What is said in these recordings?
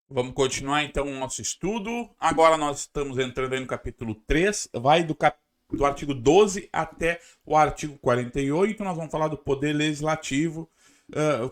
Vamos continuar então o nosso estudo. Agora nós estamos entrando aí no capítulo 3, vai do artigo 12 até o artigo 48. Nós vamos falar do poder legislativo,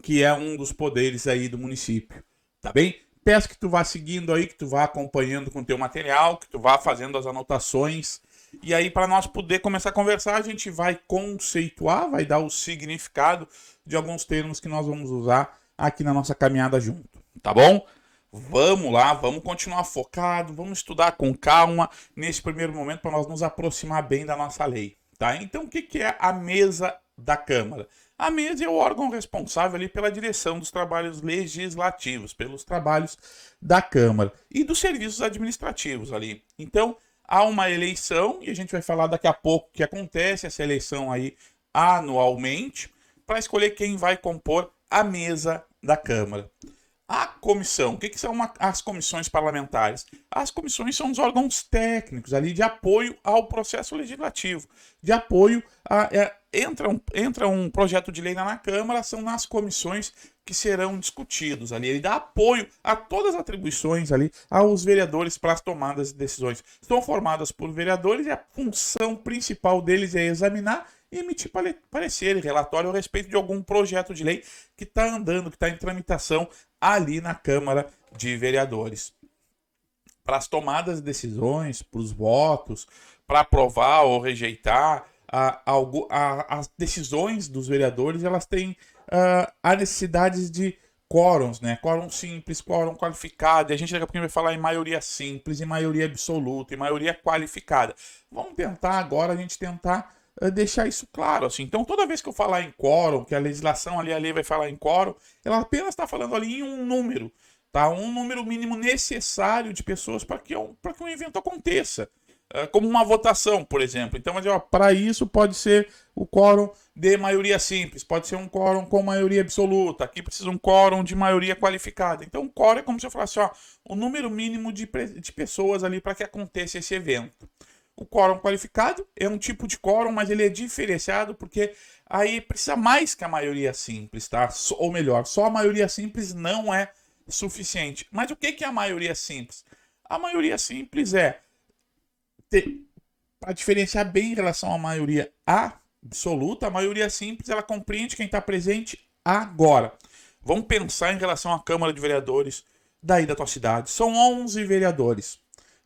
que é um dos poderes aí do município. Tá bem? Peço que tu vá seguindo aí, que tu vá acompanhando com o teu material, que tu vá fazendo as anotações. E aí, para nós poder começar a conversar, a gente vai conceituar, vai dar o significado de alguns termos que nós vamos usar aqui na nossa caminhada junto. Tá bom? Vamos lá, vamos continuar focado, vamos estudar com calma nesse primeiro momento para nós nos aproximar bem da nossa lei, tá? Então, o que é a mesa da Câmara? A mesa é o órgão responsável ali pela direção dos trabalhos legislativos, pelos trabalhos da Câmara e dos serviços administrativos ali. Então, há uma eleição e a gente vai falar daqui a pouco que acontece essa eleição aí anualmente para escolher quem vai compor a mesa da Câmara. A comissão, o que são as comissões parlamentares? As comissões são os órgãos técnicos ali de apoio ao processo legislativo, de apoio a. Entra um projeto de lei na Câmara, são nas comissões que serão discutidos ali. Ele dá apoio a todas as atribuições ali aos vereadores para as tomadas de decisões. Estão formadas por vereadores e a função principal deles é examinar e emitir parecer e relatório a respeito de algum projeto de lei que está andando, que está em tramitação ali na Câmara de Vereadores. Para as tomadas de decisões, para os votos, para aprovar ou rejeitar as decisões dos vereadores, elas têm a necessidade de quórums, né? Quórum simples, quórum qualificado. E a gente daqui a pouquinho vai falar em maioria simples, em maioria absoluta, em maioria qualificada. Vamos tentar agora, a gente tentar deixar isso claro, assim. Então, toda vez que eu falar em quórum, que a legislação ali, a lei vai falar em quórum, ela apenas está falando ali em um número, tá? Um número mínimo necessário de pessoas para que um evento aconteça. Como uma votação, por exemplo. Então, para isso pode ser o quórum de maioria simples, pode ser um quórum com maioria absoluta, aqui precisa um quórum de maioria qualificada. Então, o quórum é como se eu falasse, ó, o número mínimo de pessoas ali para que aconteça esse evento. O quórum qualificado é um tipo de quórum, mas ele é diferenciado porque aí precisa mais que a maioria simples, tá? Ou melhor, só a maioria simples não é suficiente. Mas o que é a maioria simples? A maioria simples é, para diferenciar bem em relação à maioria absoluta, a maioria simples ela compreende quem está presente agora. Vamos pensar em relação à Câmara de Vereadores daí da tua cidade. São 11 vereadores.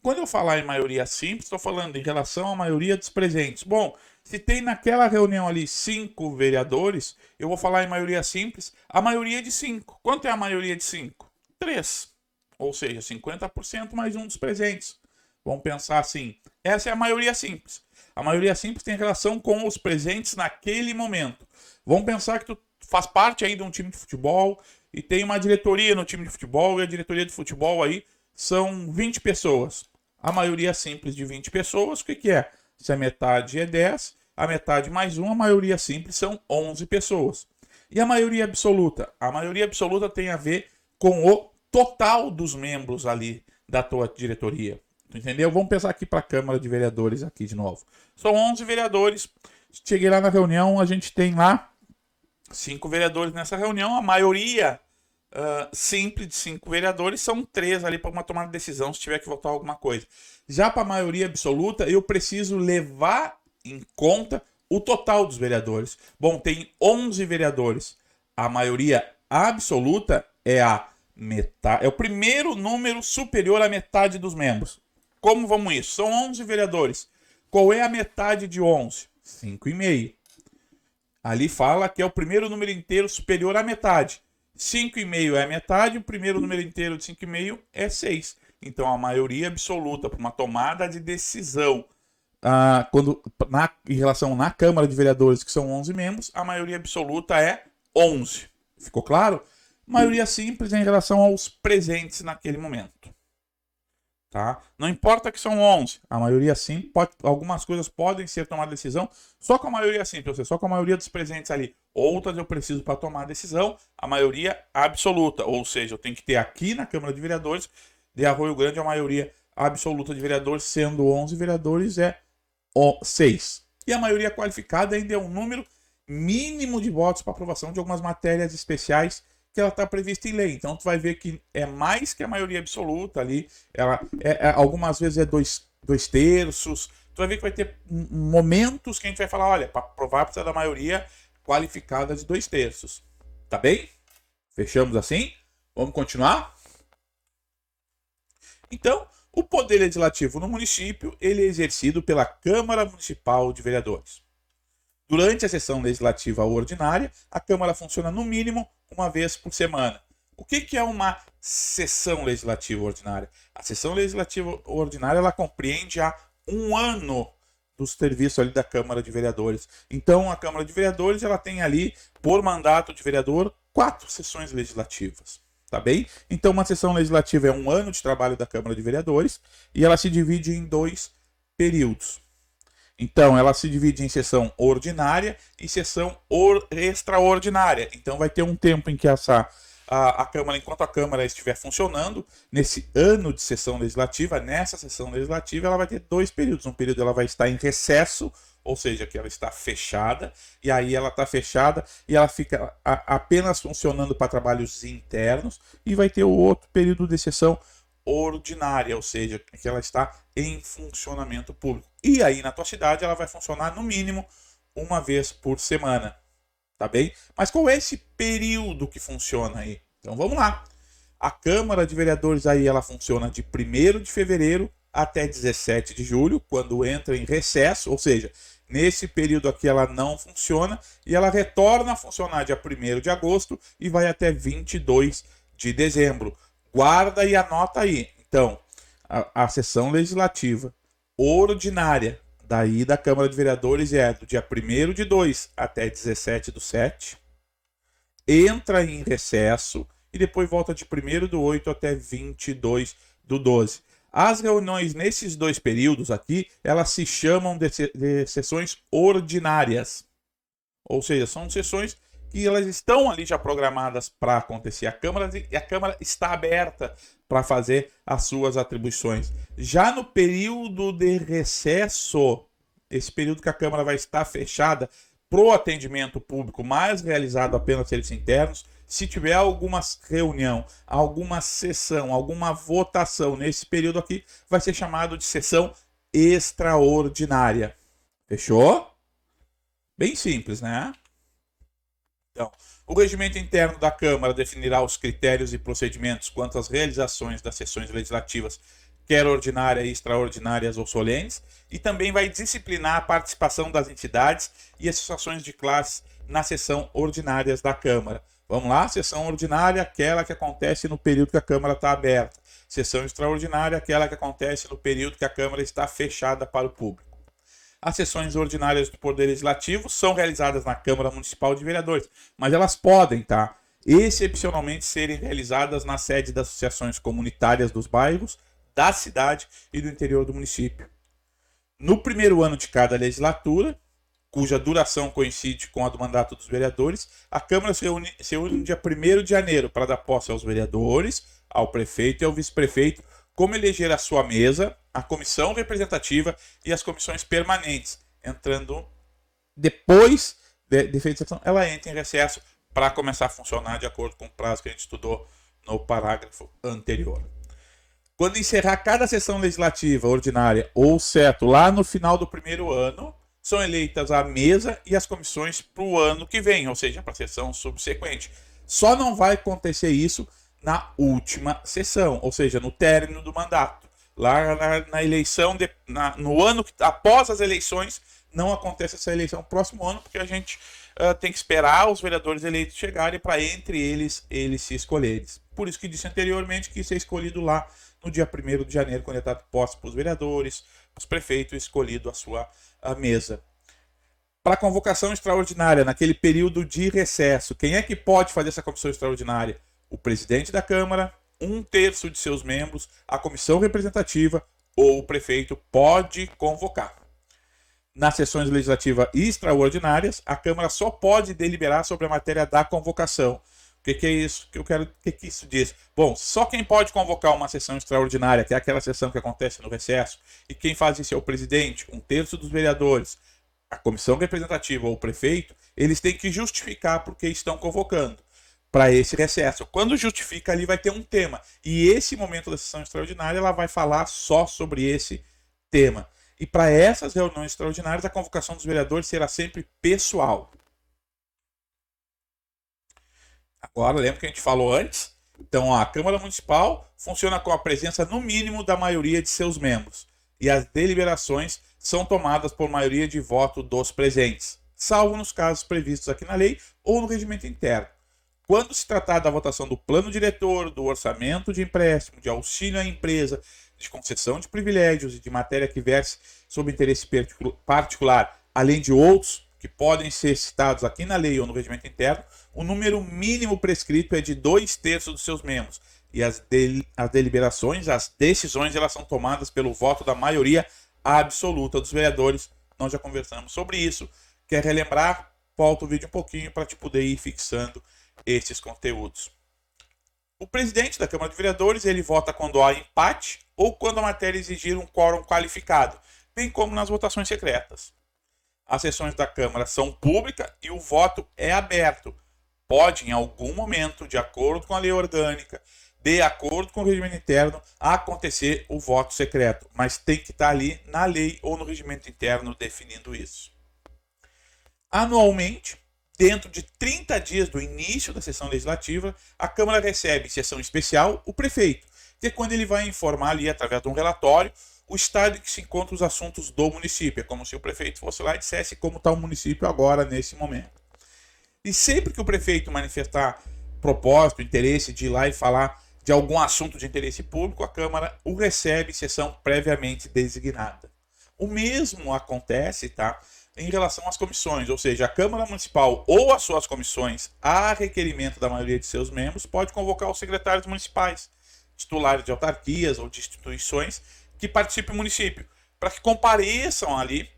Quando eu falar em maioria simples, estou falando em relação à maioria dos presentes. Bom, se tem naquela reunião ali 5 vereadores, eu vou falar em maioria simples, a maioria de 5. Quanto é a maioria de 5? 3. Ou seja, 50% mais um dos presentes. Vamos pensar assim, essa é a maioria simples. A maioria simples tem relação com os presentes naquele momento. Vamos pensar que tu faz parte aí de um time de futebol e tem uma diretoria no time de futebol e a diretoria de futebol aí são 20 pessoas. A maioria simples de 20 pessoas, o que é? Se a metade é 10, a metade mais 1, a maioria simples são 11 pessoas. E a maioria absoluta? A maioria absoluta tem a ver com o total dos membros ali da tua diretoria. Entendeu? Vamos pensar aqui para a Câmara de Vereadores aqui de novo. São 11 vereadores. Cheguei lá na reunião, a gente tem lá 5 vereadores nessa reunião. A maioria simples de 5 vereadores são 3 ali para uma tomada de decisão se tiver que votar alguma coisa. Já para a maioria absoluta, eu preciso levar em conta o total dos vereadores. Bom, tem 11 vereadores. A maioria absoluta é a metade, é o primeiro número superior à metade dos membros. Como vamos isso? São 11 vereadores. Qual é a metade de 11? 5,5. Ali fala que é o primeiro número inteiro superior à metade. 5,5 é a metade, o primeiro número inteiro de 5,5 é 6. Então, a maioria absoluta para uma tomada de decisão em relação na Câmara de Vereadores, que são 11 membros, a maioria absoluta é 11. Ficou claro? Maioria simples em relação aos presentes naquele momento. Tá? Não importa que são 11, a maioria simples, algumas coisas podem ser tomadas decisão só com a maioria simples, ou seja, só com a maioria dos presentes ali. Outras eu preciso para tomar a decisão, a maioria absoluta, ou seja, eu tenho que ter aqui na Câmara de Vereadores de Arroio Grande a maioria absoluta de vereadores, sendo 11 vereadores é 6. E a maioria qualificada ainda é um número mínimo de votos para aprovação de algumas matérias especiais que ela está prevista em lei. Então, tu vai ver que é mais que a maioria absoluta ali. Ela algumas vezes é dois terços. Tu vai ver que vai ter momentos que a gente vai falar, olha, para aprovar precisa da maioria qualificada de 2 terços. Tá bem? Fechamos assim? Vamos continuar? Então, o poder legislativo no município, ele é exercido pela Câmara Municipal de Vereadores. Durante a sessão legislativa ordinária, a Câmara funciona no mínimo uma vez por semana. O que é uma sessão legislativa ordinária? A sessão legislativa ordinária, ela compreende há um ano do serviço ali da Câmara de Vereadores. Então, a Câmara de Vereadores, ela tem ali, por mandato de vereador, 4 sessões legislativas. Tá bem? Então, uma sessão legislativa é um ano de trabalho da Câmara de Vereadores e ela se divide em 2 períodos. Então, ela se divide em sessão ordinária e sessão extraordinária. Então, vai ter um tempo em que a Câmara, enquanto a Câmara estiver funcionando, nesse ano de sessão legislativa, nessa sessão legislativa, ela vai ter 2 períodos. Um período ela vai estar em recesso, ou seja, que ela está fechada, e aí ela está fechada e ela fica apenas funcionando para trabalhos internos, e vai ter o outro período de sessão ordinária, ou seja, que ela está em funcionamento público. E aí na tua cidade ela vai funcionar no mínimo uma vez por semana, tá bem? Mas qual é esse período que funciona aí? Então vamos lá. A Câmara de Vereadores aí ela funciona de 1º de fevereiro até 17 de julho, quando entra em recesso, ou seja, nesse período aqui ela não funciona e ela retorna a funcionar dia 1º de agosto e vai até 22 de dezembro. Guarda e anota aí. Então, a sessão legislativa ordinária daí da Câmara de Vereadores é do dia 1º de 2 até 17 do 7, entra em recesso e depois volta de 1º do 8 até 22 do 12. As reuniões nesses 2 períodos aqui, elas se chamam de sessões ordinárias. Ou seja, são sessões que elas estão ali já programadas para acontecer. A Câmara está aberta para fazer as suas atribuições. Já no período de recesso, esse período que a Câmara vai estar fechada para o atendimento público, mas realizado apenas serviços internos, se tiver alguma reunião, alguma sessão, alguma votação nesse período aqui, vai ser chamado de sessão extraordinária. Fechou? Bem simples, né? Então, o regimento interno da Câmara definirá os critérios e procedimentos quanto às realizações das sessões legislativas, quer ordinárias, extraordinárias ou solenes, e também vai disciplinar a participação das entidades e associações de classe nas sessões ordinárias da Câmara. Vamos lá? Sessão ordinária, aquela que acontece no período que a Câmara está aberta. Sessão extraordinária, aquela que acontece no período que a Câmara está fechada para o público. As sessões ordinárias do Poder Legislativo são realizadas na Câmara Municipal de Vereadores, mas elas podem, tá, excepcionalmente serem realizadas na sede das associações comunitárias dos bairros, da cidade e do interior do município. No primeiro ano de cada legislatura, cuja duração coincide com a do mandato dos vereadores, a Câmara se reúne no dia 1º de janeiro para dar posse aos vereadores, ao prefeito e ao vice-prefeito, como eleger a sua mesa, a comissão representativa e as comissões permanentes, entrando depois de feita a sessão, ela entra em recesso para começar a funcionar de acordo com o prazo que a gente estudou no parágrafo anterior. Quando encerrar cada sessão legislativa ordinária ou certo lá no final do primeiro ano, são eleitas a mesa e as comissões para o ano que vem, ou seja, para a sessão subsequente. Só não vai acontecer isso na última sessão, ou seja, no término do mandato. Lá na eleição, no ano após as eleições, não acontece essa eleição no próximo ano, porque a gente tem que esperar os vereadores eleitos chegarem para entre eles se escolherem. Por isso que disse anteriormente que isso é escolhido lá no dia 1º de janeiro, quando é dado posse para os vereadores, os prefeitos, escolhido a sua mesa. Para a convocação extraordinária, naquele período de recesso, quem é que pode fazer essa comissão extraordinária? O presidente da Câmara, 1/3 de seus membros, a comissão representativa ou o prefeito pode convocar. Nas sessões legislativas extraordinárias, a Câmara só pode deliberar sobre a matéria da convocação. O que é isso? O que isso diz? Bom, só quem pode convocar uma sessão extraordinária, que é aquela sessão que acontece no recesso, e quem faz isso é o presidente, 1/3 dos vereadores, a comissão representativa ou o prefeito, eles têm que justificar por que estão convocando. para esse recesso. Quando justifica, ali vai ter um tema. E esse momento da sessão extraordinária, ela vai falar só sobre esse tema. E para essas reuniões extraordinárias, a convocação dos vereadores será sempre pessoal. Agora, lembra que a gente falou antes? Então, a Câmara Municipal funciona com a presença no mínimo da maioria de seus membros. E as deliberações são tomadas por maioria de voto dos presentes, salvo nos casos previstos aqui na lei ou no regimento interno. Quando se tratar da votação do plano diretor, do orçamento de empréstimo, de auxílio à empresa, de concessão de privilégios e de matéria que verse sobre interesse particular, além de outros que podem ser citados aqui na lei ou no regimento interno, o número mínimo prescrito é de 2/3 dos seus membros. E as deliberações, as decisões, elas são tomadas pelo voto da maioria absoluta dos vereadores. Nós já conversamos sobre isso. Quer relembrar? Volta o vídeo um pouquinho para te poder ir fixando esses conteúdos. O presidente da Câmara de Vereadores, ele vota quando há empate ou quando a matéria exigir um quórum qualificado, bem como nas votações secretas. As sessões da Câmara são públicas e o voto é aberto. Pode, em algum momento, de acordo com a lei orgânica, de acordo com o regimento interno, acontecer o voto secreto, mas tem que estar ali na lei ou no regimento interno definindo isso. Anualmente, dentro de 30 dias do início da sessão legislativa, a Câmara recebe em sessão especial o prefeito, que é quando ele vai informar ali, através de um relatório, o estado em que se encontram os assuntos do município. É como se o prefeito fosse lá e dissesse como está o município agora, nesse momento. E sempre que o prefeito manifestar propósito, interesse de ir lá e falar de algum assunto de interesse público, a Câmara o recebe em sessão previamente designada. O mesmo acontece, tá, em relação às comissões, ou seja, a Câmara Municipal ou as suas comissões, a requerimento da maioria de seus membros, pode convocar os secretários municipais, titulares de autarquias ou de instituições que participem do município, para que compareçam ali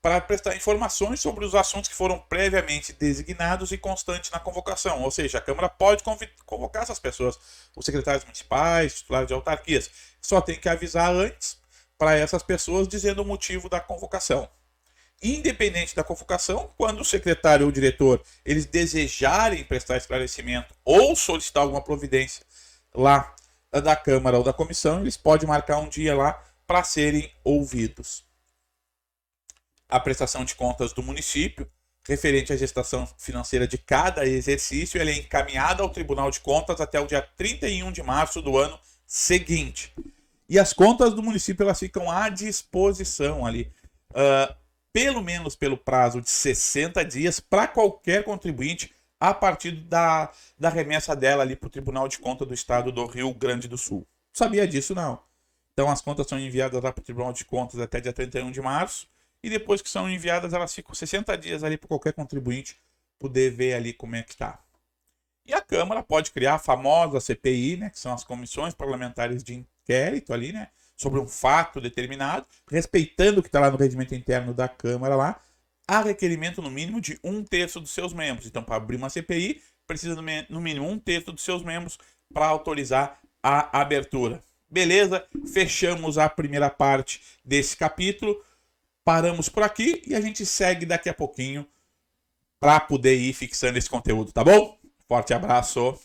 para prestar informações sobre os assuntos que foram previamente designados e constantes na convocação. Ou seja, a Câmara pode convocar essas pessoas, os secretários municipais, titulares de autarquias. Só tem que avisar antes para essas pessoas dizendo o motivo da convocação. Independente da convocação, quando o secretário ou o diretor eles desejarem prestar esclarecimento ou solicitar alguma providência lá da Câmara ou da comissão, eles podem marcar um dia lá para serem ouvidos. A prestação de contas do município, referente à gestação financeira de cada exercício, ela é encaminhada ao Tribunal de Contas até o dia 31 de março do ano seguinte. E as contas do município elas ficam à disposição ali, pelo menos pelo prazo de 60 dias, para qualquer contribuinte, a partir da remessa dela ali para o Tribunal de Contas do Estado do Rio Grande do Sul. Sabia disso, não? Então as contas são enviadas lá para o Tribunal de Contas até dia 31 de março, e depois que são enviadas, elas ficam 60 dias ali para qualquer contribuinte poder ver ali como é que está. E a Câmara pode criar a famosa CPI, né, que são as comissões parlamentares de inquérito ali, né, sobre um fato determinado, respeitando o que está lá no regimento interno da Câmara lá, há requerimento no mínimo de 1/3 dos seus membros. Então, para abrir uma CPI, precisa no mínimo 1/3 dos seus membros para autorizar a abertura. Beleza? Fechamos a primeira parte desse capítulo. Paramos por aqui e a gente segue daqui a pouquinho para poder ir fixando esse conteúdo, tá bom? Forte abraço!